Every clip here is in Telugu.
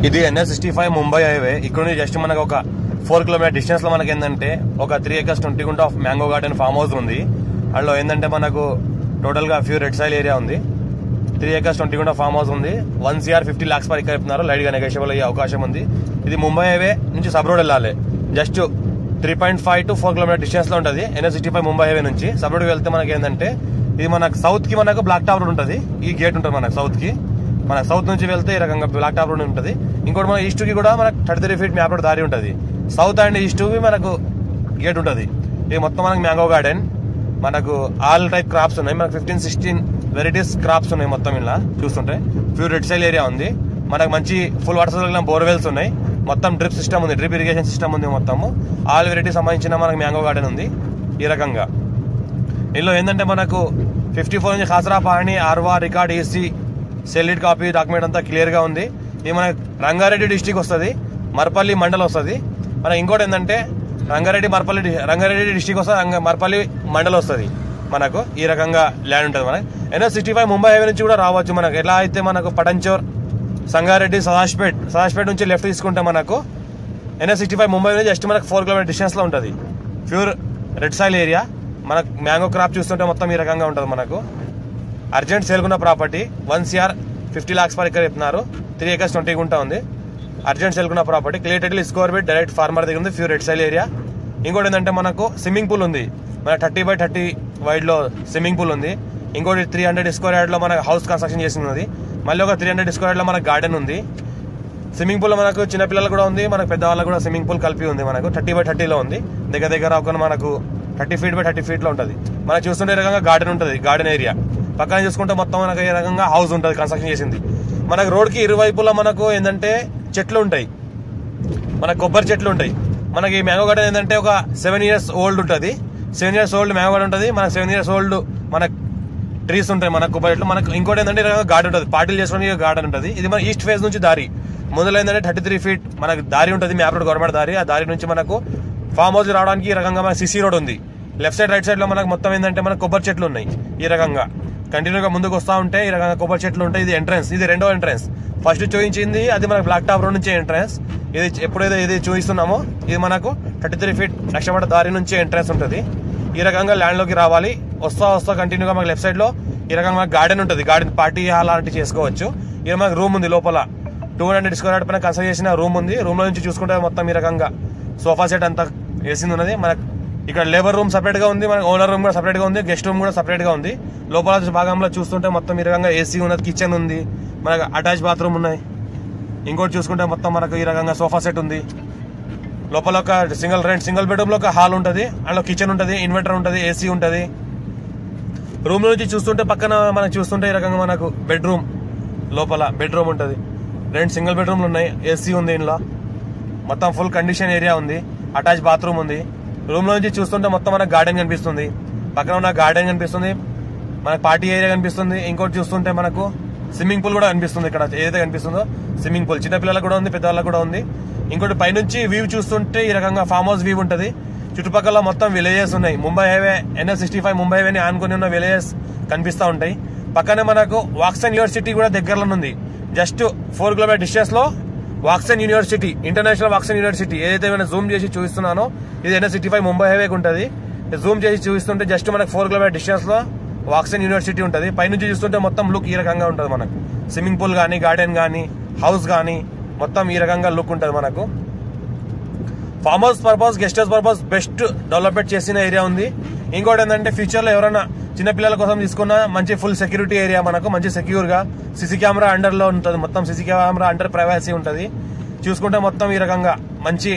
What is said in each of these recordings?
ఇది NH65 ముంబై హైవే. ఇక్కడ నుంచి జస్ట్ మనకు ఒక 4 కిలోమీటర్ డిస్టెన్స్ లో మనకి ఏంటంటే ఒక 3 acres 20 గుంట of mango garden farm house ఉంది. అందులో ఏంటంటే మనకు టోటల్ గా ఫ్యూ రెడ్ సాయిల్ ఏరియా ఉంది. 3 acres 20 గుంట ఫామ్ హౌస్ ఉంది. 1 crore 50 lakhs పర్ ఎకర్ చెప్తున్నారు. లైట్ గా నెగోషియబుల్ అయ్యే అవకాశం ఉంది. ఇది ముంబై హైవే నుంచి సబ్ రోడ్ వెళ్ళాలి. జస్ట్ 3.5 to 4 కిలోమీటర్ డిస్టెన్స్ లో ఉంటుంది. NH65 ముంబై హైవే నుంచి సబ్ రోడ్ వెళ్తే మనకి ఏంటంటే ఇది మనకు సౌత్ కి మనకు బ్లాక్ టాప్ రోడ్ ఉంటుంది. ఈ గేట్ ఉంటుంది మనకు సౌత్ కి. మన సౌత్ నుంచి వెళ్తే ఈ రకంగా బ్లాక్ టాప్ రోడ్ ఉంటుంది. ఇంకోటి మన ఈస్ట్ కి కూడా మనకు 33 feet మ్యాప్ రోడ్ దారి ఉంటుంది. సౌత్ అండ్ ఈస్ట్ కి మనకు గేట్ ఉంటుంది. ఇది మొత్తం మనకు మ్యాంగో గార్డెన్. మనకు ఆల్ టైప్ క్రాప్స్ ఉన్నాయి. మనకు 15-16 వెరైటీస్ క్రాప్స్ ఉన్నాయి. మొత్తం ఇలా చూస్తుంటే ఫ్యూ రెడ్ సైల్ ఏరియా ఉంది. మనకు మంచి ఫుల్ వాటర్ బోర్వెల్స్ ఉన్నాయి. మొత్తం డ్రిప్ సిస్టమ్ ఉంది. డ్రిప్ ఇరిగేషన్ సిస్టమ్ ఉంది. మొత్తము ఆల్ వెరైటీ సంబంధించిన మనకు మ్యాంగో గార్డెన్ ఉంది. ఈ రకంగా ఇందులో ఏంటంటే మనకు 54 నుంచి ఖాసరా పాణి ఆర్వా రికార్డ్ ఏసీ సెల్లిడ్ కాపీ డాక్యుమెంట్ అంతా క్లియర్ గా ఉంది. ఇది మనకు రంగారెడ్డి డిస్టిక్ వస్తుంది. మర్పల్లి మండల్ వస్తుంది. మనకి ఇంకోటి ఏంటంటే రంగారెడ్డి డిస్టిక్ వస్తుంది. మర్పల్లి మండల్ వస్తుంది. మనకు ఈ రకంగా ల్యాండ్ ఉంటుంది. మనకి NH65 ముంబై హైవే నుంచి కూడా రావచ్చు. మనకు ఎలా అయితే మనకు పటంచోర్ సంగారెడ్డి సదాజ్పేట్ నుంచి లెఫ్ట్ తీసుకుంటే మనకు NH65 ముంబై నుంచి జస్ట్ మనకు 4 కిలోమీటర్ డిస్టెన్స్ లో ఉంటుంది. Pure red soil area. మనకు మ్యాంగో క్రాప్ చూస్తుంటే మొత్తం ఈ రకంగా ఉంటుంది. మనకు అర్జెంట్ సేల్కున్న property 1 crore 50 lakhs per acre చెప్తున్నారు. 3 acres 20 గుంట ఉంది. అర్జెంట్ సేల్కున్న property. Clear title score bit direct farmer దగ్గర ఉంది. Pure red soil area. ఇంకోటి ఏంటంటే మనకు స్విమ్మింగ్ పూల్ ఉంది. మన 30x30 వైడ్ లో స్విమ్మింగ్ పూల్ ఉంది. ఇంకోటి 300 square yard లో మనకు హౌస్ కన్స్ట్రక్షన్ చేసి ఉంది. మళ్ళీ ఒక 300 square yard లో మనకు గార్డెన్ ఉంది. స్విమ్మింగ్ పూల్ మనకు చిన్నపిల్లలు కూడా ఉంది. మనకు పెద్దవాళ్ళకు కూడా స్విమ్మింగ్ పూల్ కలిపి ఉంది. మనకు 30x30 లో ఉంది. దగ్గర ఒక మనకు 30 feet by 30 feet లో ఉంటుంది. మనకు చూస్తుంటే ఈ రకంగా గార్డెన్ ఉంటుంది. గార్డెన్ ఏరియా పక్కన చూసుకుంటే మొత్తం మనకు ఈ రకంగా హౌస్ ఉంటుంది. కన్స్ట్రక్షన్ చేసింది. మనకు రోడ్ కి ఇరువైపులా మనకు ఏంటంటే చెట్లు ఉంటాయి. మనకు కొబ్బరి చెట్లు ఉంటాయి. మనకి మ్యాంగో గార్డెన్ ఏంటంటే ఒక 7 years ఓల్డ్ ఉంటుంది. 7 years ఓల్డ్ మ్యాంగో గార్డెన్ ఉంటుంది. మనకు 7 years ఓల్డ్ మనకు ట్రీస్ ఉంటాయి. మనకు కొబ్బరి చెట్లు. మనకు ఇంకోటి ఏంటంటే గార్డెన్ ఉంటుంది. పార్టీలు చేసుకోవడానికి గార్డెన్ ఉంటుంది. ఇది మన ఈస్ట్ ఫేజ్ నుంచి దారి మొదలైందంటే 33 feet మనకు దారి ఉంటుంది. మ్యాప్ రోడ్ గవర్నమెంట్ దారి. ఆ దారి నుంచి మనకు ఫామ్ హౌస్ రావడానికి ఈ రకంగా మన సిసి రోడ్ ఉంది. లెఫ్ట్ సైడ్ రైట్ సైడ్ లో మనకు మొత్తం ఏంటంటే మనకు కొబ్బరి చెట్లు ఉన్నాయి. ఈ రకంగా కంటిన్యూగా ముందుకు వస్తూ ఉంటే ఈ రకంగా కొబ్బరి చెట్లు ఉంటాయి. ఇది ఎంట్రన్స్. ఇది రెండో ఎంట్రన్స్. ఫస్ట్ చూపించింది అది మనకు బ్లాక్ టాప్ రోడ్ నుంచి ఎంట్రన్స్. ఇది ఎప్పుడైతే ఇది చూపిస్తున్నామో ఇది మనకు 33 feet లక్షపడ దారి నుంచి ఎంట్రన్స్ ఉంటుంది. ఈ రకంగా ల్యాండ్ లోకి రావాలి. వస్తా కంటిన్యూగా మనకు లెఫ్ట్ సైడ్ లో ఈ రకంగా మనకు గార్డెన్ ఉంటుంది. గార్డెన్ పార్టీ హాల్ లాంటివి చేసుకోవచ్చు. ఇక్కడ మనకు రూమ్ ఉంది. లోపల 200 square yard పైన కన్స్ట్రక్ట్ చేసిన రూమ్ ఉంది. రూమ్ లో నుంచి చూసుకుంటే మొత్తం ఈ రకంగా సోఫా సెట్ అంతా వేసింది ఉన్నది. మనకు ఇక్కడ లేబర్ రూమ్ సపరేట్ గా ఉంది. మనకు ఓనర్ రూమ్ కూడా సపరేట్ గా ఉంది. గెస్ట్ రూమ్ కూడా సపరేట్ గా ఉంది. లోపల భాగంలో చూస్తుంటే మొత్తం ఈ రకంగా ఏసీ ఉన్నది. కిచెన్ ఉంది. మనకు అటాచ్ బాత్రూమ్ ఉన్నాయి. ఇంకోటి చూసుకుంటే మొత్తం మనకు ఈ రకంగా సోఫా సెట్ ఉంది. లోపల ఒక సింగిల్ బెడ్రూమ్ లో ఒక హాల్ ఉంటుంది. అందులో కిచెన్ ఉంటుంది. ఇన్వర్టర్ ఉంటుంది. ఏసీ ఉంటుంది. రూమ్ నుంచి చూస్తుంటే పక్కన మనకు చూస్తుంటే ఈ రకంగా మనకు బెడ్రూమ్ లోపల బెడ్రూమ్ ఉంటుంది. 2 సింగిల్ బెడ్రూమ్లు ఉన్నాయి. ఏసీ ఉంది. ఇంట్లో మొత్తం ఫుల్ కండిషన్ ఏరియా ఉంది. అటాచ్ బాత్రూమ్ ఉంది. రూమ్ లో నుంచి చూస్తుంటే మొత్తం మనకు గార్డెన్ కనిపిస్తుంది. పక్కన ఉన్న గార్డెన్ కనిపిస్తుంది. మనకు పార్టీ ఏరియా కనిపిస్తుంది. ఇంకోటి చూస్తుంటే మనకు స్విమ్మింగ్ పూల్ కూడా కనిపిస్తుంది. ఇక్కడ ఏదైతే కనిపిస్తుందో స్విమ్మింగ్ పూల్ చిన్నపిల్లలకు కూడా ఉంది. పెద్దవాళ్ళకు కూడా ఉంది. ఇంకోటి పైనుంచి వ్యూ చూస్తుంటే ఈ రకంగా ఫామ్ హౌస్ వ్యూ ఉంటుంది. చుట్టుపక్కల మొత్తం విలేజెస్ ఉన్నాయి. ముంబై హైవే NH65 ముంబై హైవేని ఆనుకుని ఉన్న విలేజెస్ కనిపిస్తూ ఉంటాయి. పక్కనే మనకు వాక్సన్ యూనివర్సిటీ కూడా దగ్గరలో ఉంది. జస్ట్ 4 kilometer డిస్టెన్స్ లో Woxsen university, international Woxsen university ఏదైతే మనం జూమ్ చేసి చూపిస్తున్నానో ఇది NH65 ముంబై హైవేకి ఉంటుంది. జూమ్ చేసి చూపిస్తుంటే జస్ట్ మనకు 4 kilometer డిస్టెన్స్ లో వాక్సన్ యూనివర్సిటీ ఉంటుంది. పైనుంచి చూస్తుంటే మొత్తం లుక్ ఈ రకంగా ఉంటుంది. మనకు స్విమ్మింగ్ పూల్ కానీ గార్డెన్ కానీ హౌస్ కానీ మొత్తం ఈ రకంగా లుక్ ఉంటుంది. మనకు farm house purpose guest house purpose best development చేసిన ఏరియా ఉంది. ఇంకోటి ఏంటంటే ఫ్యూచర్ లో ఎవరైనా చిన్నపిల్లల కోసం తీసుకున్న మంచి ఫుల్ సెక్యూరిటీ ఏరియా. మనకు మంచి సెక్యూర్ గా సిసి కెమెరా అండర్ లో ఉంటుంది. మొత్తం సిసి కెమెరా అండర్ ప్రైవసీ ఉంటుంది. చూసుకుంటే మొత్తం ఈ రకంగా మంచి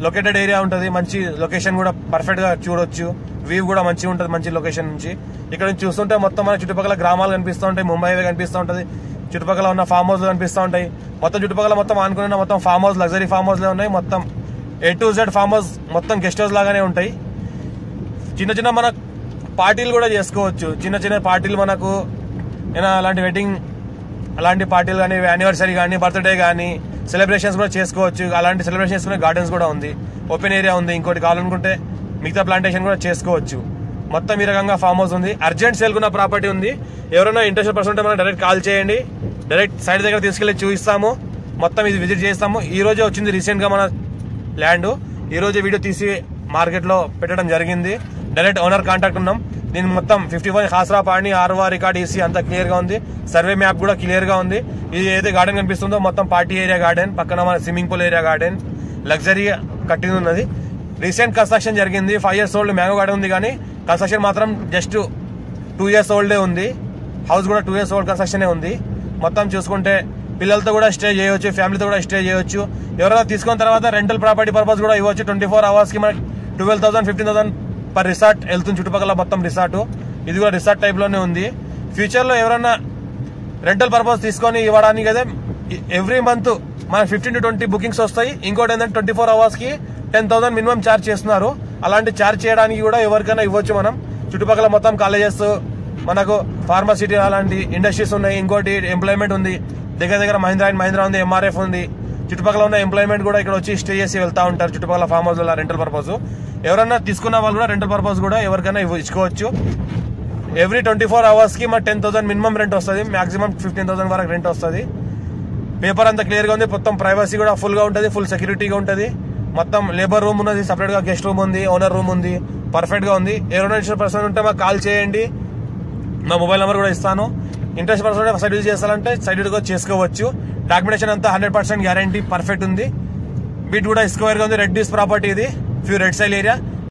లొకేటెడ్ ఏరియా ఉంటుంది. మంచి లొకేషన్ కూడా పర్ఫెక్ట్ గా చూడొచ్చు. వ్యూ కూడా మంచిగా ఉంటుంది. మంచి లొకేషన్ నుంచి ఇక్కడ నుంచి చూస్తుంటే మొత్తం మన చుట్టుపక్కల గ్రామాలు కనిపిస్తూ ఉంటాయి. ముంబై హైవే కనిపిస్తూ ఉంటుంది. చుట్టుపక్కల ఉన్న ఫామ్ హౌస్ కనిపిస్తూ ఉంటాయి. మొత్తం చుట్టుపక్కల మొత్తం ఆనుకున్న మొత్తం farm house luxury farm house ఉన్నాయి. మొత్తం A to Z farm house మొత్తం గెస్ట్ హౌస్ లాగానే ఉంటాయి. చిన్న మన పార్టీలు కూడా చేసుకోవచ్చు. చిన్న పార్టీలు మనకు అలాంటి వెడ్డింగ్ అలాంటి పార్టీలు కానీ యానివర్సరీ కానీ బర్త్డే కానీ సెలబ్రేషన్స్ కూడా చేసుకోవచ్చు. అలాంటి సెలబ్రేషన్ చేసుకునే గార్డెన్స్ కూడా ఉంది. ఓపెన్ ఏరియా ఉంది. ఇంకోటి కావాలనుకుంటే మిగతా ప్లాంటేషన్ కూడా చేసుకోవచ్చు. మొత్తం ఈ రకంగా ఫామ్ హౌస్ ఉంది. అర్జెంట్ సేల్కున్న ప్రాపర్టీ ఉంది. ఎవరైనా ఇంట్రెస్టెడ్ పర్సన్ ఉంటే మనం డైరెక్ట్ కాల్ చేయండి. డైరెక్ట్ సైట్ దగ్గర తీసుకెళ్లి చూపిస్తాము. మొత్తం ఇది విజిట్ చేస్తాము. ఈ రోజే వచ్చింది రీసెంట్ గా మన ల్యాండ్. ఈ రోజే వీడియో తీసి మార్కెట్ లో పెట్టడం జరిగింది. డైరెక్ట్ ఓనర్ కాంటాక్ట్ ఉన్నాం. దీని మొత్తం 51 ఖాసరా పాణి ఆర్వా రికార్డ్ ఈసీ అంతా క్లియర్ గా ఉంది. సర్వే మ్యాప్ కూడా క్లియర్ గా ఉంది. ఇది ఏదైతే గార్డెన్ కనిపిస్తుందో మొత్తం పార్టీ ఏరియా గార్డెన్, పక్కన మన swimming pool area garden, luxury కట్టింది ఉన్నది. రీసెంట్ కన్స్ట్రక్షన్ జరిగింది. 5 years ఓల్డ్ మ్యాంగో గార్డెన్ ఉంది, కానీ కన్స్ట్రక్షన్ మాత్రం జస్ట్ 2 years ఓల్డే ఉంది. హౌస్ కూడా 2 years ఓల్డ్ కన్స్ట్రక్షన్ ఉంది. మొత్తం చూసుకుంటే పిల్లలతో కూడా స్టే చేయొచ్చు, ఫ్యామిలీతో కూడా స్టే చేయొచ్చు. ఎవరైనా తీసుకున్న తర్వాత రెంటల్ ప్రాపర్టీ పర్పస్ కూడా ఇవ్వచ్చు. 24 hours కి మనకి 12,000 15,000 పర్ రిసార్ట్ వెళ్తుంది. చుట్టుపక్కల మొత్తం రిసార్ట్. ఇది కూడా రిసార్ట్ టైప్ లోనే ఉంది. ఫ్యూచర్ లో ఎవరైనా రెంటల్ పర్పస్ తీసుకొని ఇవ్వడానికి అయితే ఎవ్రీ మంత్ మనకి 15 to 20 బుకింగ్స్ వస్తాయి. ఇంకోటి ఏంటంటే 24 hours కి 10,000 మినిమం ఛార్జ్ చేస్తున్నారు. అలాంటి ఛార్జ్ చేయడానికి కూడా ఎవరికైనా ఇవ్వచ్చు మనం. చుట్టుపక్కల మొత్తం కాలేజెస్, మనకు ఫార్మసిటీ అలాంటి ఇండస్ట్రీస్ ఉన్నాయి. ఇంకోటి ఎంప్లాయ్మెంట్ ఉంది. దగ్గర మహీంద్రా ఉంది, ఎంఆర్ఎఫ్ ఉంది. చుట్టుపక్కల ఉన్న ఎంప్లాయ్మెంట్ కూడా ఇక్కడ వచ్చి స్టే చేసి వెళ్తా ఉంటారు. చుట్టుపక్కల ఫామ్ హౌస్ రెంటల్ పర్పస్. ఎవరన్నా తీసుకున్న వాళ్ళు కూడా రెంటల్ పర్పస్ కూడా ఎవరికైనా ఇచ్చుకోవచ్చు. ఎవ్రీ 24 hours కి మన 10,000 మినిమం రెంట్ వస్తుంది. మాక్సిమం 15,000 వరకు రెంట్ వస్తుంది. పేపర్ అంతా క్లియర్ గా ఉంది. మొత్తం ప్రైవసీ కూడా ఫుల్ గా ఉంటుంది, ఫుల్ సెక్యూరిటీగా ఉంటుంది. మొత్తం లేబర్ రూమ్ ఉన్నది, సపరేట్ గా గెస్ట్ రూమ్ ఉంది, ఓనర్ రూమ్ ఉంది. పర్ఫెక్ట్ గా ఉంది. ఎవరైనా ఇంట్రెస్ట్ పర్సన్ ఉంటే మాకు కాల్ చేయండి. నా మొబైల్ నెంబర్ కూడా ఇస్తాను. ఇంట్రెస్ట్ పర్సన్ సైడ్ యూజ్ చేస్తారంటే సైడ్ యూజ్ చేసుకోవచ్చు. డాక్యుమెంటేషన్ అంతా 100% గ్యారంటీ పర్ఫెక్ట్ ఉంది. బీట్ కూడా స్క్వేర్ గా ఉంది. రెడ్ డీస్ ప్రాపర్టీ ఇది, ఫ్యూ రెడ్ సైల్ ఏరియా.